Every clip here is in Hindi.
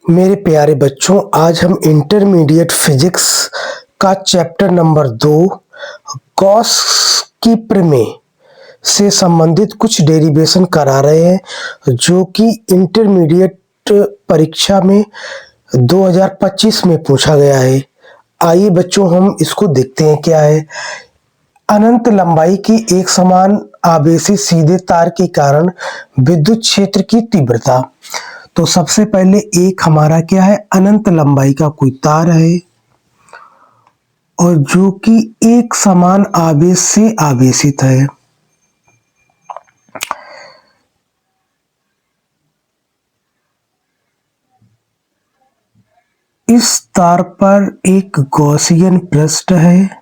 मेरे प्यारे बच्चों, आज हम इंटरमीडिएट फिजिक्स का चैप्टर नंबर 2 गॉस की प्रमेय से संबंधित कुछ डेरिवेशन करा रहे हैं जो कि इंटरमीडिएट परीक्षा में 2025 में पूछा गया है। आइए बच्चों, हम इसको देखते हैं क्या है। अनंत लंबाई की एक समान आवेशी सीधे तार के कारण विद्युत क्षेत्र की तीव्रता। तो सबसे पहले एक हमारा क्या है, अनंत लंबाई का कोई तार है और जो कि एक समान आवेश से आवेशित है। इस तार पर एक गॉसियन पृष्ठ है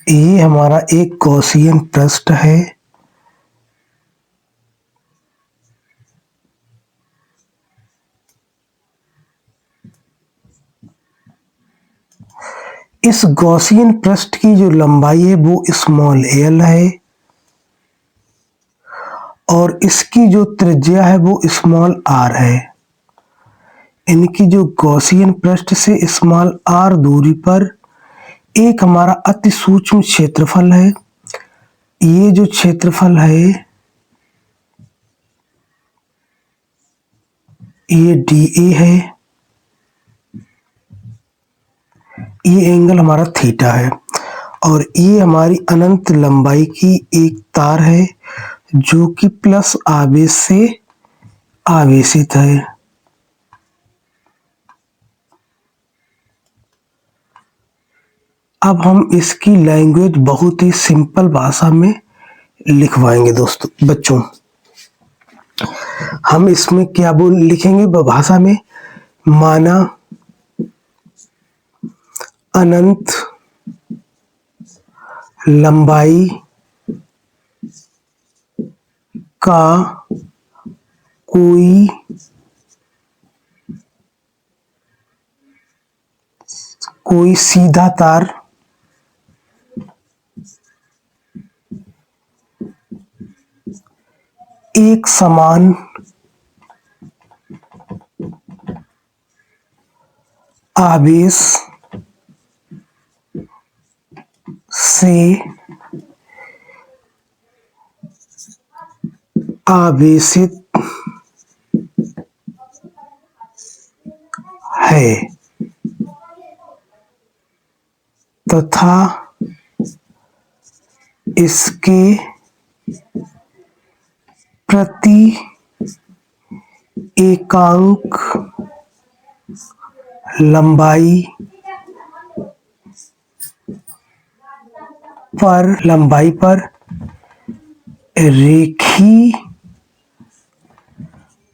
ये हमारा एक गॉसियन पृष्ठ है। इस गॉसियन पृष्ठ की जो लंबाई है वो स्मॉल एल है और इसकी जो त्रिज्या है वो स्मॉल आर है। इनकी जो गॉसियन पृष्ठ से स्मॉल आर दूरी पर एक हमारा अति सूक्ष्म क्षेत्रफल है। ये जो क्षेत्रफल है ये डी ए है। ये एंगल हमारा थीटा है और ये हमारी अनंत लंबाई की एक तार है जो कि प्लस आवेश से आवेशित है। अब हम इसकी लैंग्वेज बहुत ही सिंपल भाषा में लिखवाएंगे दोस्तों बच्चों। हम इसमें क्या बोल लिखेंगे भाषा में, माना अनंत लंबाई का कोई सीधा तार एक समान आवेश से आवेशित है तथा इसके प्रति एकांक लंबाई पर रेखीय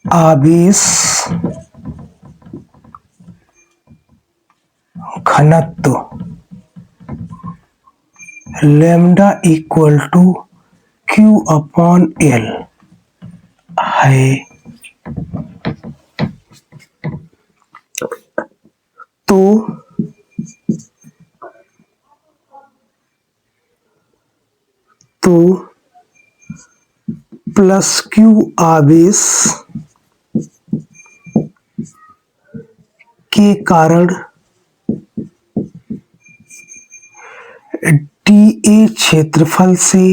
आवेश घनत्व lambda equal to Q upon L है। तो प्लस क्यू आवेश के कारण डी ए क्षेत्रफल से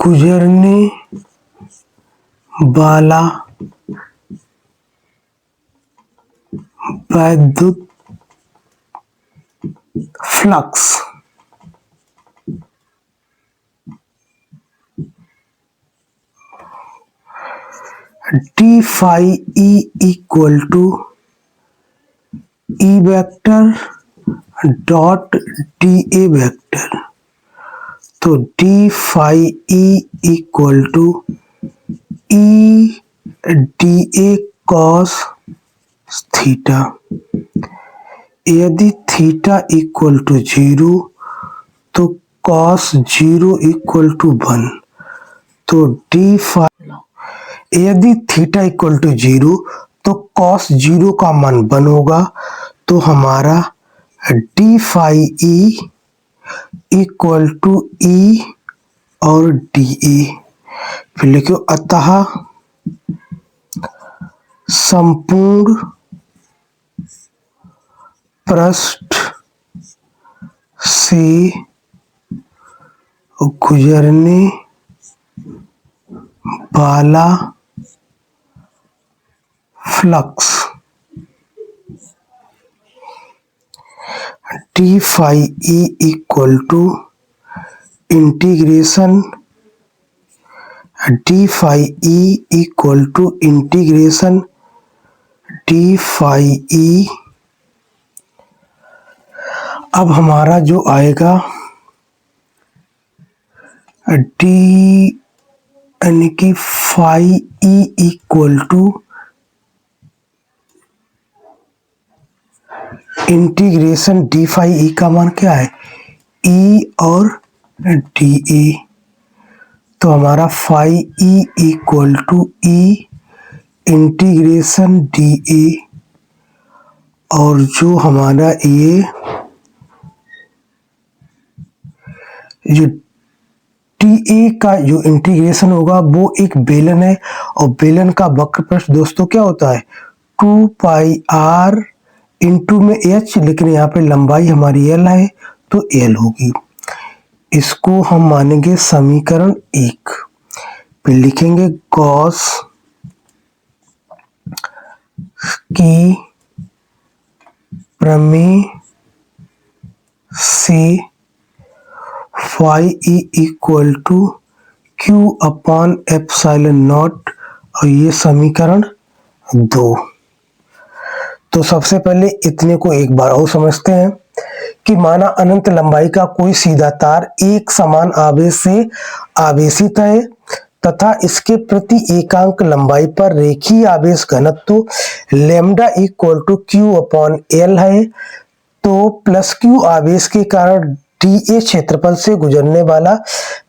गुजरने वाला वैद्युत flux D phi E equal to E vector dot D A vector. तो D phi E equal to E D A cos theta. यदि थीटा इक्वल टू 0 तो कॉस 0 इक्वल टू 1। तो डी फाई यदि थीटा इक्वल टू 0 तो कॉस 0 का मान 1 होगा, तो हमारा D phi E equal to E और डी ए। फिर लिखो अतः संपूर्ण पृष्ठ से गुजरने वाला flux D phi E equal to integration D phi E equal to integration D phi E. अब हमारा जो आएगा डी यानी कि phi E equal to integration D phi E का मान क्या है, ई और डी ए। तो हमारा phi E equal to E integration d A, और जो हमारा ये जो टी ए का जो इंटीग्रेशन होगा वो एक बेलन है, और बेलन का वक्र पृष्ठ दोस्तों क्या होता है, 2 पाई आर इंटू में एच, लेकिन यहाँ पे लंबाई हमारी एल है तो एल होगी। इसको हम मानेंगे समीकरण 1। फिर लिखेंगे गॉस की प्रमेय से phi E equal to Q upon epsilon naught, और ये समीकरण 2। तो सबसे पहले इतने को एक बार और समझते हैं कि माना अनंत लंबाई का कोई सीधा तार एक समान आवेश से आवेशित है तथा इसके प्रति एकांक लंबाई पर रेखीय आवेश घनत्व lambda equal to Q upon L है, तो प्लस क्यू आवेश के कारण डी ए क्षेत्रफल से गुजरने वाला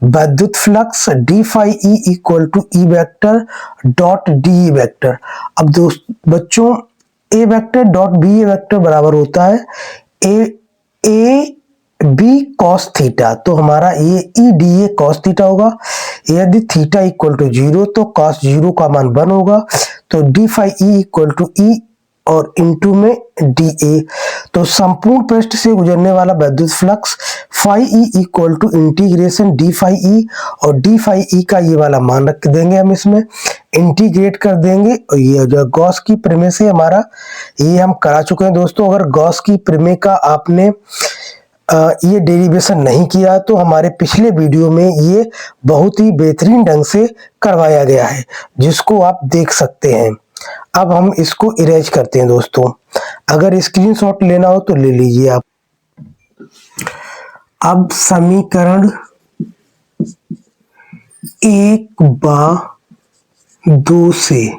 विद्युत flux D phi E equal to E vector dot d vector. अब बच्चों A vector dot B vector बराबर होता है ए बी कॉस थीटा, तो हमारा ये ई डी ए कॉस थीटा होगा। यदि थीटा इक्वल टू 0 तो कॉस 0 का मान 1 होगा, तो D phi E equal to E और इंटू में डी ए। तो संपूर्ण पृष्ठ से गुजरने वाला विद्युत flux phi E equal to integration D phi E, और डी फाई ई का ये वाला मान रख देंगे, हम इसमें इंटीग्रेट कर देंगे। और ये जो गॉस की प्रमेय से हमारा ये हम करा चुके हैं दोस्तों। अगर गॉस की प्रमेय का आपने ये डेरिवेशन नहीं किया तो हमारे पिछले वीडियो में ये बहुत ही बेहतरीन ढंग से करवाया गया है, जिसको आप देख सकते हैं। अब हम इसको इरेज करते हैं दोस्तों। अगर स्क्रीनशॉट लेना हो तो ले लीजिए आप। अब समीकरण 1/2 से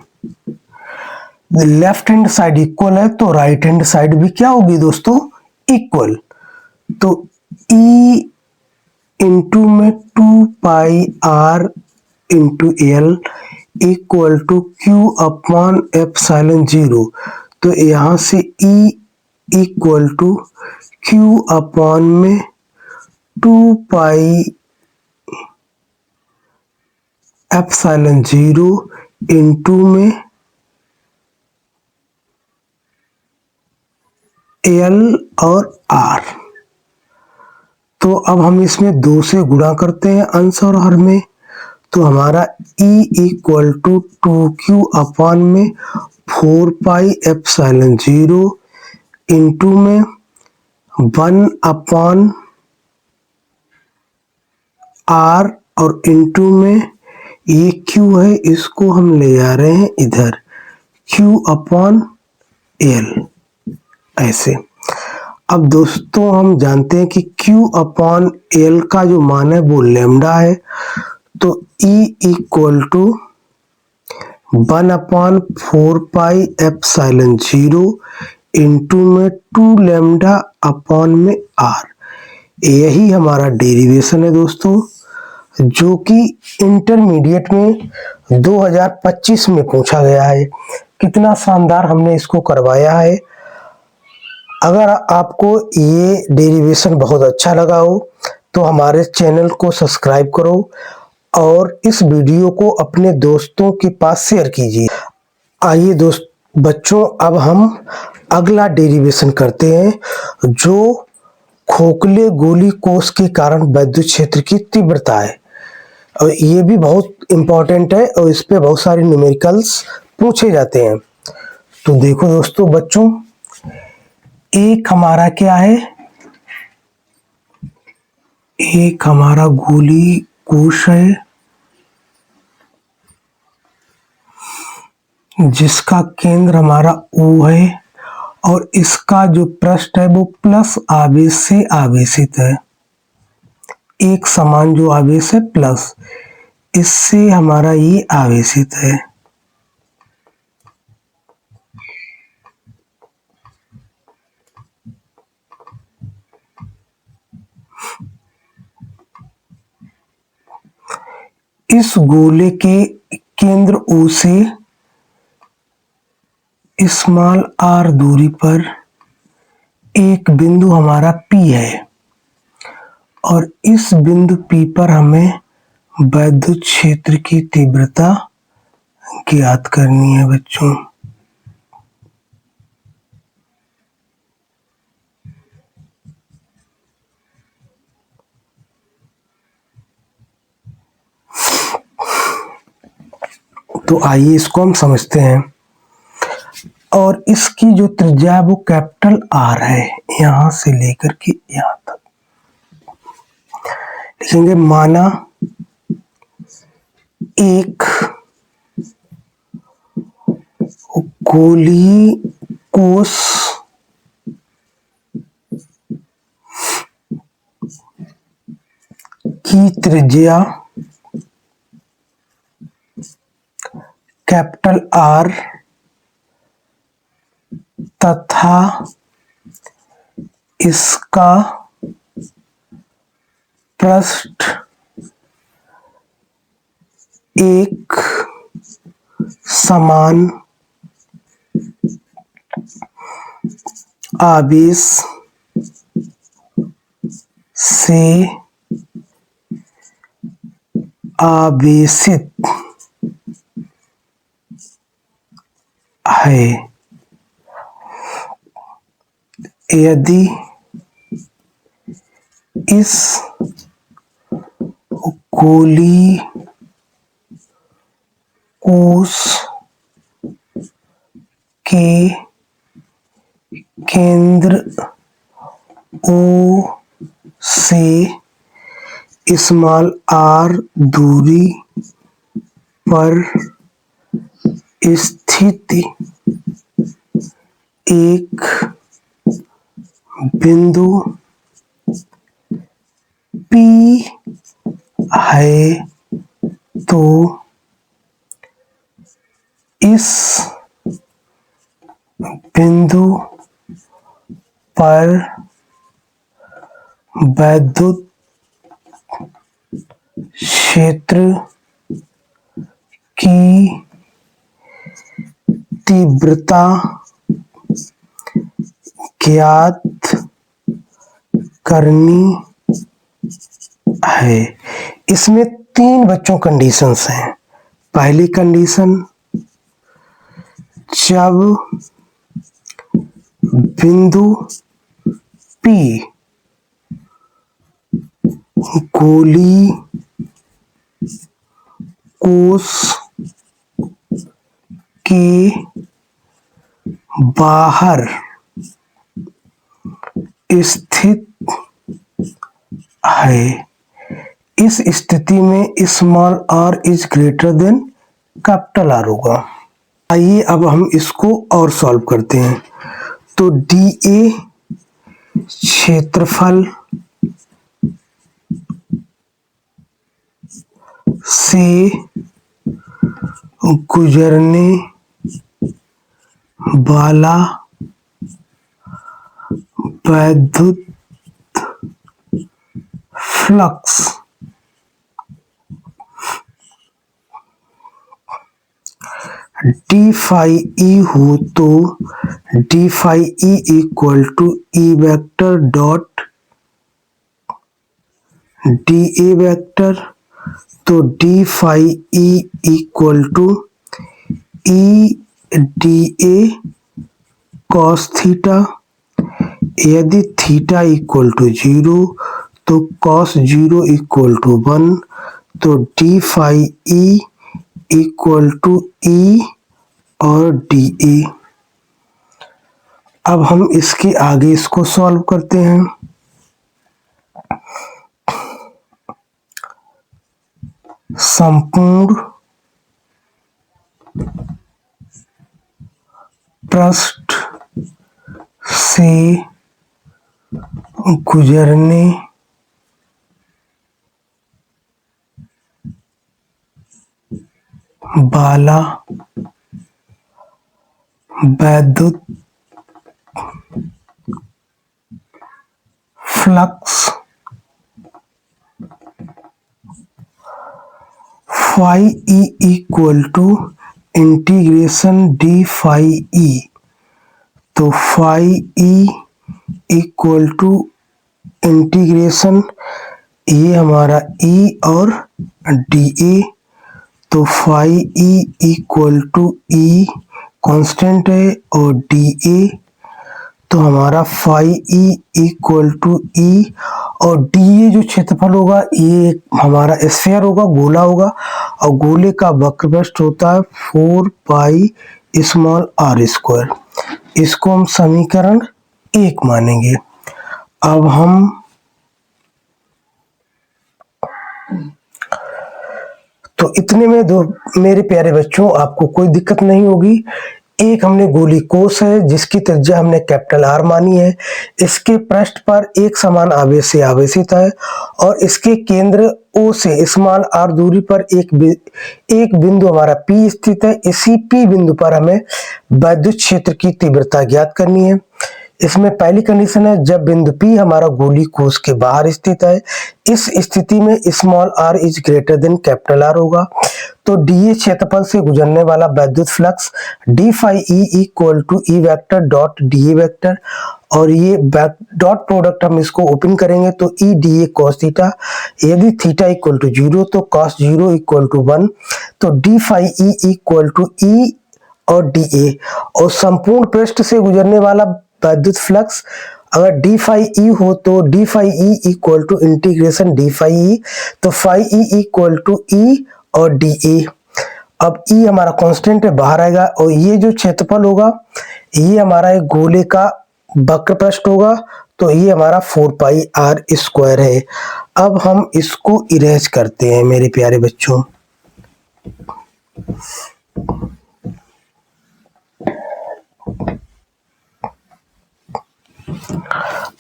लेफ्ट हैंड साइड इक्वल है तो राइट हैंड साइड भी क्या होगी दोस्तों, इक्वल। तो E इंटू में 2 pi R into L equal to Q upon epsilon 0। तो यहाँ से E equal to Q upon में 2 पाई एप्सिलॉन 0 इंटू में एल और आर। तो अब हम इसमें 2 से गुणा करते हैं अंश और हर में, तो हमारा E equal to 2Q upon में 4 पाई एप्सिलॉन 0 इंटू में 1 अपॉन R, और इंटू में ये Q है, इसको हम ले आ रहे हैं इधर, Q अपॉन L ऐसे। अब दोस्तों हम जानते हैं कि Q अपॉन L का जो मान है वो लैम्डा है, तो E equal to 1 upon 4 pi epsilon 0 into में 2 लैम्डा अपॉन में R। यही हमारा डेरिवेशन है दोस्तों। जो कि इंटरमीडिएट में 2025 में पूछा गया है। कितना शानदार हमने इसको करवाया है। अगर आपको ये डेरिवेशन बहुत अच्छा लगा हो तो हमारे चैनल को सब्सक्राइब करो और इस वीडियो को अपने दोस्तों के पास शेयर कीजिए। आइए बच्चों, अब हम अगला डेरिवेशन करते हैं जो खोखले गोली कोष के कारण विद्युत क्षेत्र की तीव्रता है। और ये भी बहुत इम्पोर्टेंट है और इस पे बहुत सारे न्यूमेरिकल्स पूछे जाते हैं। तो देखो दोस्तों बच्चों, एक हमारा क्या है, एक हमारा गोली कोष है जिसका केंद्र हमारा O है और इसका जो पृष्ठ है वो प्लस आवेश से आवेशित है। एक समान जो आवेश है प्लस, इससे हमारा ये आवेशित है। इस गोले के केंद्र O से स्मॉल r दूरी पर एक बिंदु हमारा P है और इस बिंदु P पर हमें विद्युत क्षेत्र की तीव्रता ज्ञात करनी है बच्चों। तो आइए इसको हम समझते हैं। और इसकी जो त्रिज्या है वो कैपिटल R है, यहां से लेकर के यहां तक लिखेंगे। माना एक गोली कोष की त्रिज्या कैपिटल R तथा इसका पृष्ठ एक समान आवेश से आवेशित है। यदि इस गोली कोष के केंद्र O से स्मॉल r दूरी पर स्थित एक बिंदु P है तो इस बिंदु पर विद्युत क्षेत्र की तीव्रता ज्ञात करनी है। इसमें 3 बच्चों कंडीशंस हैं। पहली कंडीशन, जब बिंदु P गोली कोष के बाहर स्थित है, इस स्थिति में small r is greater than capital R होगा। आइए अब हम इसको और सॉल्व करते हैं। तो dA क्षेत्रफल से गुजरने वाला विद्युत फ्लक्स डी फाई ई हो तो D phi E equal to E vector dot D A vector. तो D phi E equal to E D A cos theta. यदि थीटा इक्वल टू 0 तो कॉस 0 इक्वल टू 1। तो D phi E equal to E और डी ए। अब हम इसके आगे इसको सॉल्व करते हैं। संपूर्ण पृष्ठ से गुजरने वाला वैद्युत flux phi E equal to integration D phi E. तो phi E equal to integration, ये हमारा ई और डी ए। तो phi E equal to E constant है और डी ए। तो हमारा phi E equal to E और डी ए जो क्षेत्रफल होगा ये हमारा स्फीयर होगा, गोला होगा, और गोले का वक्रपृष्ठ होता है 4 पाई स्मॉल आर स्क्वायर। इसको हम समीकरण 1 मानेंगे। अब हम तो इतने में दो मेरे प्यारे बच्चों आपको कोई दिक्कत नहीं होगी। एक हमने गोली कोश है जिसकी त्रिज्या हमने कैपिटल आर मानी है। इसके पृष्ठ पर एक समान आवेश से आवेशित है और इसके केंद्र ओ से स्मॉल आर दूरी पर एक बिंदु हमारा पी स्थित है। इसी पी बिंदु पर हमें विद्युत क्षेत्र की तीव्रता ज्ञात करनी है। इसमें पहली कंडीशन है जब बिंदु P हमारा गोली कोश के बाहर स्थित है। इस स्थिति में small r is greater than capital R होगा। तो dA क्षेत्रफल से गुजरने वाला विद्युत flux D phi E equal to E vector dot dA vector, और ये डॉट प्रोडक्ट हम इसको ओपन करेंगे तो E D A cos theta. यदि थीटा इक्वल टू 0 तो कॉस 0 इक्वल टू 1। तो D phi E equal to E और डी ए, और संपूर्ण पृष्ठ से गुजरने वाला विद्युत फ्लक्स अगर डी फाई ई हो तो D phi E equal to integration D phi E. तो phi E equal to E और डी ए। अब ई हमारा कांस्टेंट है, बाहर आएगा, और ये जो क्षेत्रफल होगा ये हमारा एक गोले का वक्रपृष्ठ होगा। तो ये हमारा 4 पाई आर स्क्वायर है। अब हम इसको इरेज करते हैं मेरे प्यारे बच्चों।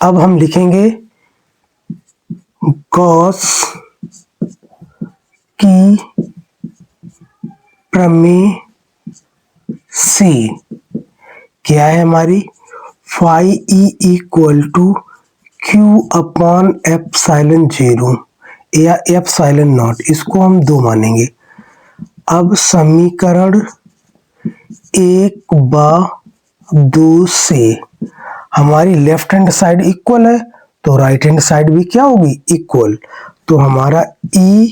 अब हम लिखेंगे गॉस की प्रमेय से क्या है हमारी phi E equal to Q upon epsilon 0 या एप्सिलॉन नॉट। इसको हम 2 मानेंगे। अब समीकरण 1 व 2 से हमारी लेफ्ट हैंड साइड इक्वल है तो राइट हैंड साइड भी क्या होगी, इक्वल। तो हमारा E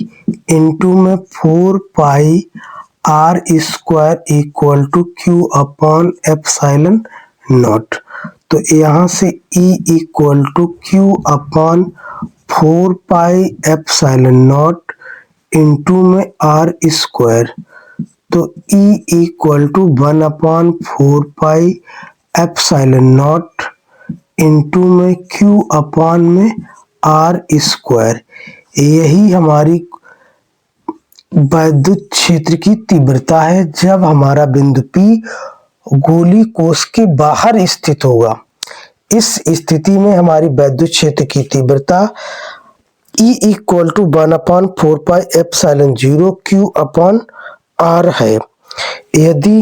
इंटू में 4 pi R square equal to Q upon epsilon naught. तो यहाँ से E equal to Q upon 4 pi epsilon naught into में आर स्क्वायर। तो E equal to 1 upon 4 pi epsilon naught into में Q अपॉन में आर स्क्वायर। यही हमारी विद्युत क्षेत्र की तीव्रता है जब हमारा बिंदु P गोली कोश के बाहर स्थित होगा। इस स्थिति में हमारी विद्युत क्षेत्र की तीव्रता E equal to 1 upon 4 pi epsilon 0 Q upon R है। यदि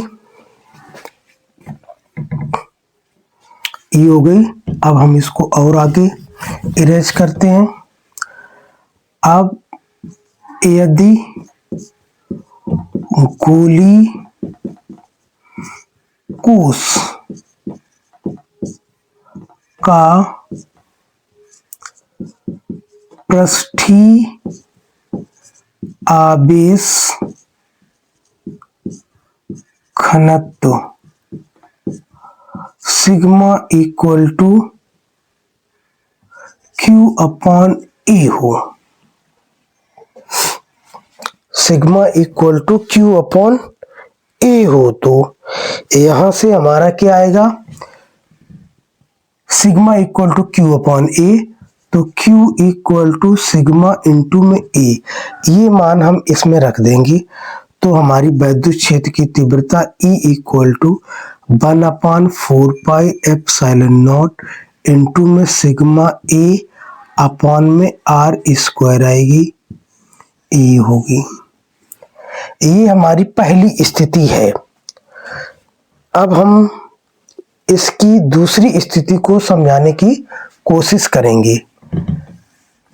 ये हो गई, अब हम इसको और आगे इरेज करते हैं। अब यदि गोली कोश का पृष्ठीय आवेश घनत्व sigma equal to Q upon A हो। Sigma equal to Q upon A हो तो यहां से हमारा क्या आएगा, sigma equal to Q upon A, तो Q equal to sigma into में A, ये मान हम इसमें रख देंगे तो हमारी वैद्युत क्षेत्र की तीव्रता E equal to 1/4 pi epsilon naught into में सिग्मा A अपॉन में R स्क्वायर आएगी, ये होगी। ये हमारी पहली स्थिति है। अब हम इसकी दूसरी स्थिति को समझाने की कोशिश करेंगे।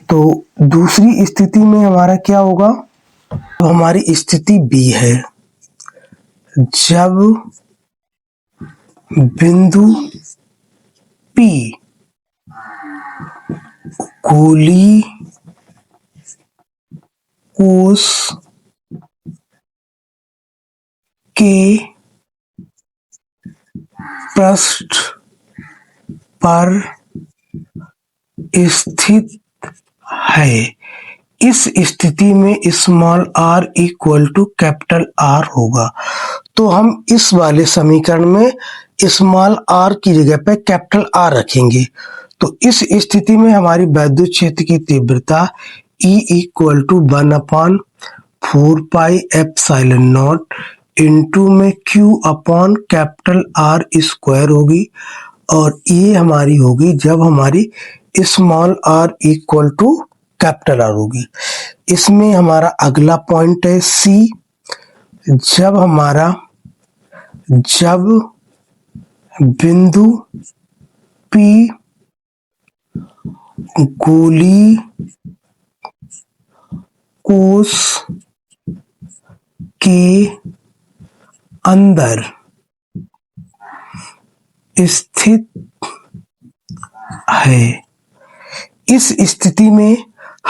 तो दूसरी स्थिति में हमारा क्या होगा, तो हमारी स्थिति B है। जब बिंदु P गोलीय कोश के पृष्ठ पर स्थित है, इस स्थिति में small r equal to capital R होगा। तो हम इस वाले समीकरण में स्मॉल r की जगह पे कैपिटल R रखेंगे। तो इस स्थिति में हमारी वैद्युत क्षेत्र की तीव्रता E equal to 1/4 pi epsilon naught into में Q upon capital R square होगी, और ये हमारी होगी जब हमारी small r equal to capital R होगी। इसमें हमारा अगला पॉइंट है C, जब बिंदु P गोलीय कोश के अंदर स्थित है, इस स्थिति में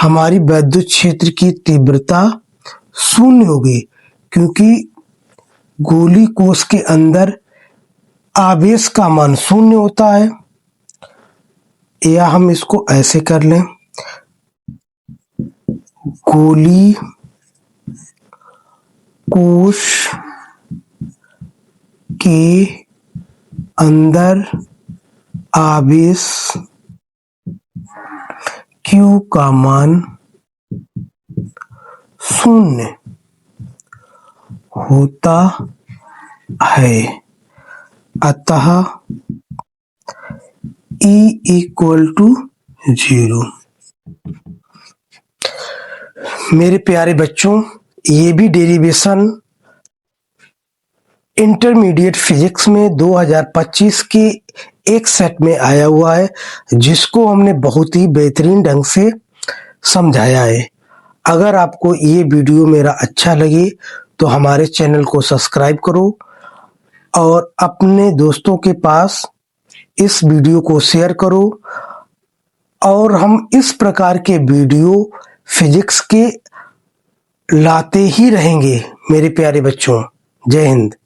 हमारी वैद्युत क्षेत्र की तीव्रता शून्य होगी, क्योंकि गोलीय कोश के अंदर आवेश का मान शून्य होता है। या हम इसको ऐसे कर लें, गोलीय कोश के अंदर आवेश Q का मान शून्य होता है, अतः E इक्वल टू 0। मेरे प्यारे बच्चों, ये भी डेरिवेशन इंटरमीडिएट फिजिक्स में 2025 के एक सेट में आया हुआ है, जिसको हमने बहुत ही बेहतरीन ढंग से समझाया है। अगर आपको ये वीडियो मेरा अच्छा लगे तो हमारे चैनल को सब्सक्राइब करो और अपने दोस्तों के पास इस वीडियो को शेयर करो, और हम इस प्रकार के वीडियो फिजिक्स के लाते ही रहेंगे मेरे प्यारे बच्चों। जय हिंद।